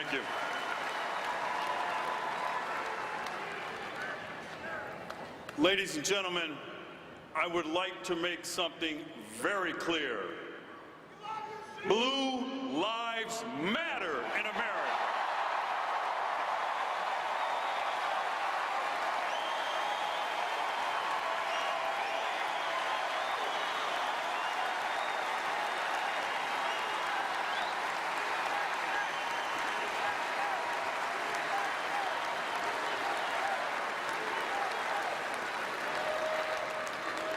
Thank you. Ladies and gentlemen, I would like to make something very clear. Blue lives matter in America.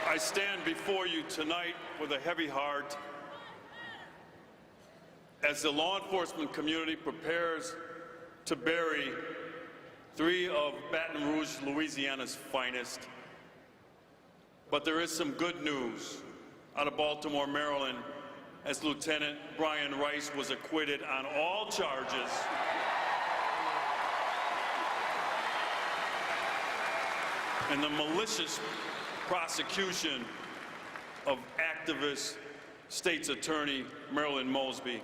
I stand before you tonight with a heavy heart as the law enforcement community prepares to bury three of Baton Rouge, Louisiana's finest. But there is some good news out of Baltimore, Maryland, as Lieutenant Brian Rice was acquitted on all charges. And the malicious prosecution of activist State's Attorney Marilyn Mosby.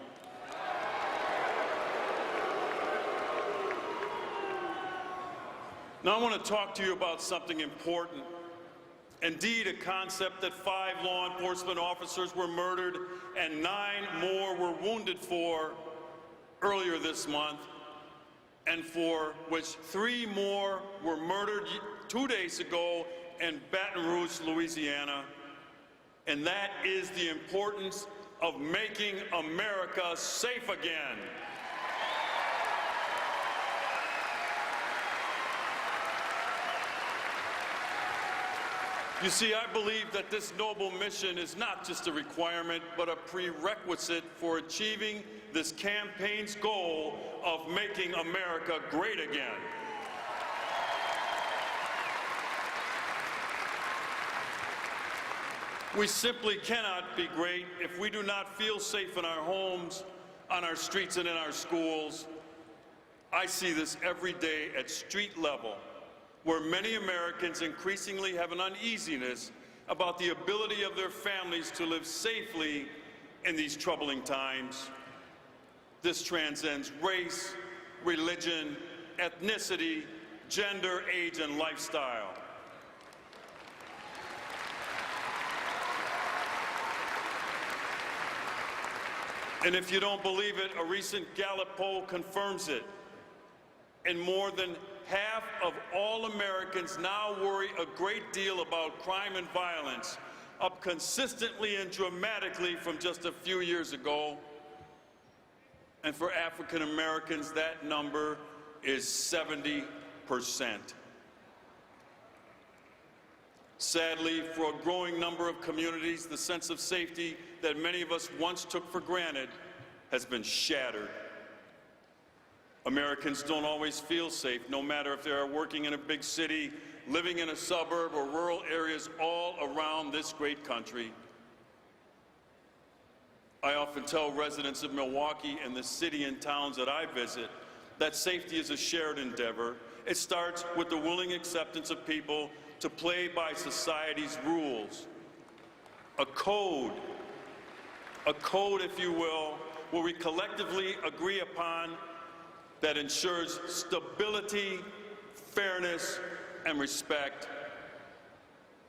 Now I want to talk to you about something important. Indeed, a concept that 5 law enforcement officers were murdered and 9 more were wounded for earlier this month, and for which 3 more were murdered 2 days ago in Baton Rouge, Louisiana, and that is the importance of making America safe again. You see, I believe that this noble mission is not just a requirement, but a prerequisite for achieving this campaign's goal of making America great again. We simply cannot be great if we do not feel safe in our homes, on our streets, and in our schools. I see this every day at street level, where many Americans increasingly have an uneasiness about the ability of their families to live safely in these troubling times. This transcends race, religion, ethnicity, gender, age, and lifestyle. And if you don't believe it, a recent Gallup poll confirms it. And more than half of all Americans now worry a great deal about crime and violence, up consistently and dramatically from just a few years ago. And for African Americans, that number is 70%. Sadly, for a growing number of communities, the sense of safety that many of us once took for granted has been shattered. Americans don't always feel safe, no matter if they are working in a big city, living in a suburb, or rural areas all around this great country. I often tell residents of Milwaukee and the city and towns that I visit that safety is a shared endeavor. It starts with the willing acceptance of people to play by society's rules. A code, if you will, where we collectively agree upon that ensures stability, fairness, and respect.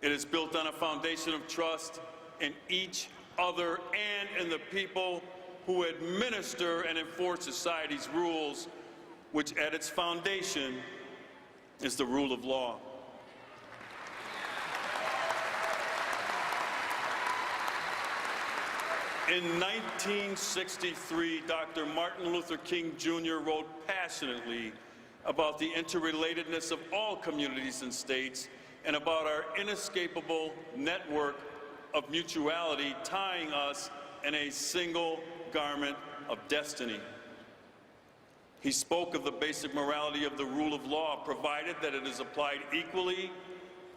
It is built on a foundation of trust in each other and in the people who administer and enforce society's rules, which at its foundation is the rule of law. In 1963, Dr. Martin Luther King Jr. wrote passionately about the interrelatedness of all communities and states and about our inescapable network of mutuality tying us in a single garment of destiny. He spoke of the basic morality of the rule of law, provided that it is applied equally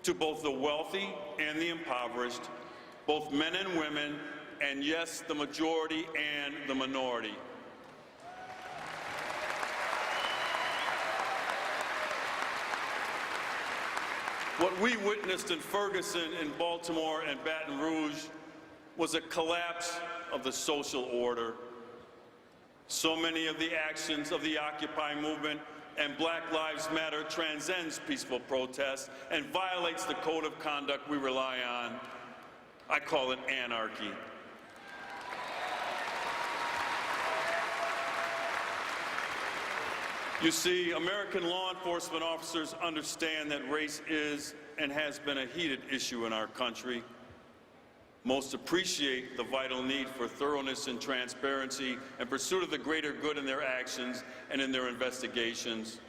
to both the wealthy and the impoverished, both men and women, and yes, the majority and the minority. What we witnessed in Ferguson, in Baltimore, and Baton Rouge was a collapse of the social order. So many of the actions of the Occupy movement and Black Lives Matter transcends peaceful protest and violates the code of conduct we rely on. I call it anarchy. You see, American law enforcement officers understand that race is and has been a heated issue in our country. Most appreciate the vital need for thoroughness and transparency and pursuit of the greater good in their actions and in their investigations.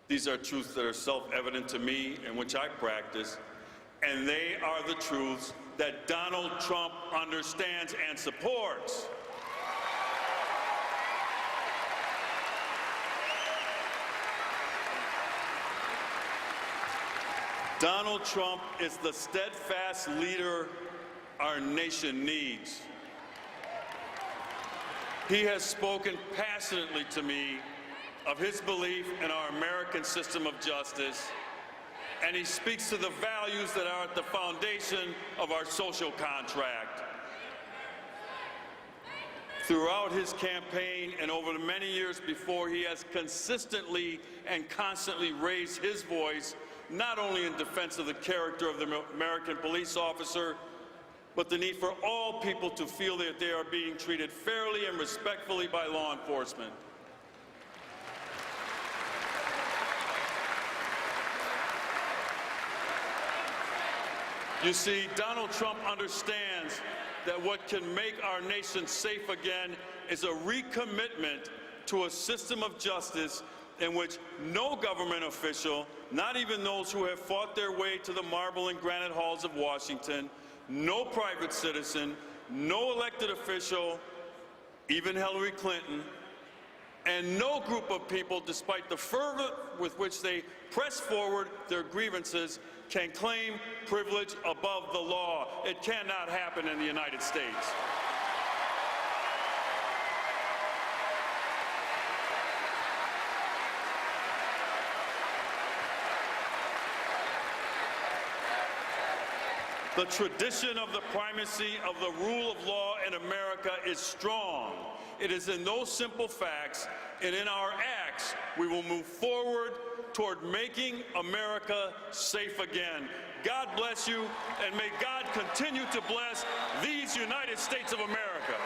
These are truths that are self-evident to me and which I practice, and they are the truths that Donald Trump understands and supports. Donald Trump is the steadfast leader our nation needs. He has spoken passionately to me of his belief in our American system of justice, and he speaks to the values that are at the foundation of our social contract. Throughout his campaign and over the many years before, he has consistently and constantly raised his voice, not only in defense of the character of the American police officer, but the need for all people to feel that they are being treated fairly and respectfully by law enforcement. You see, Donald Trump understands that what can make our nation safe again is a recommitment to a system of justice in which no government official, not even those who have fought their way to the marble and granite halls of Washington, no private citizen, no elected official, even Hillary Clinton, and no group of people, despite the fervor with which they press forward their grievances, can claim privilege above the law. It cannot happen in the United States. The tradition of the primacy of the rule of law in America is strong. It is in those simple facts and in our acts we will move forward toward making America safe again. God bless you, and may God continue to bless these United States of America.